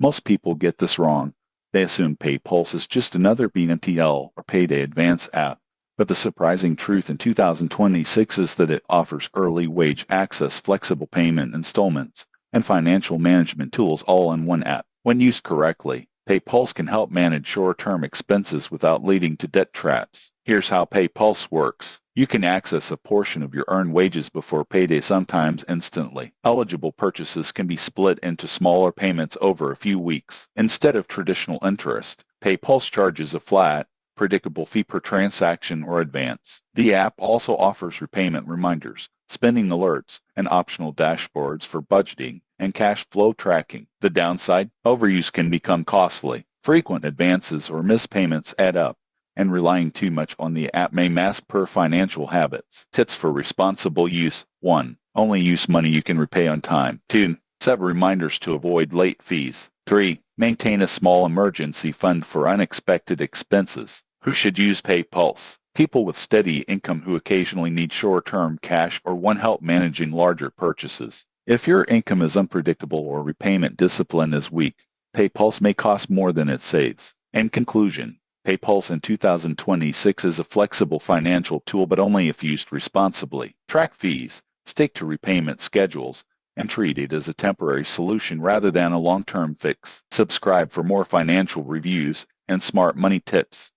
Most people get this wrong. They assume PayPulse is just another BNPL or payday advance app. But the surprising truth in 2026 is that it offers early wage access, flexible payment installments, and financial management tools all in one app. When used correctly, PayPulse can help manage short-term expenses without leading to debt traps. Here's how PayPulse works. You can access a portion of your earned wages before payday, sometimes instantly. Eligible purchases can be split into smaller payments over a few weeks. Instead of traditional interest, PayPulse charges a flat, predictable fee per transaction or advance. The app also offers repayment reminders, spending alerts, and optional dashboards for budgeting and cash flow tracking. The downside, overuse can become costly. Frequent advances or missed payments add up, and relying too much on the app may mask poor financial habits. Tips for responsible use. 1. Only use money you can repay on time. 2. Set reminders to avoid late fees. 3. Maintain a small emergency fund for unexpected expenses. Who should use PayPulse? People with steady income who occasionally need short-term cash or want help managing larger purchases. If your income is unpredictable or repayment discipline is weak, PayPulse may cost more than it saves. In conclusion, PayPulse in 2026 is a flexible financial tool, but only if used responsibly. Track fees, stick to repayment schedules, and treat it as a temporary solution rather than a long-term fix. Subscribe for more financial reviews and smart money tips.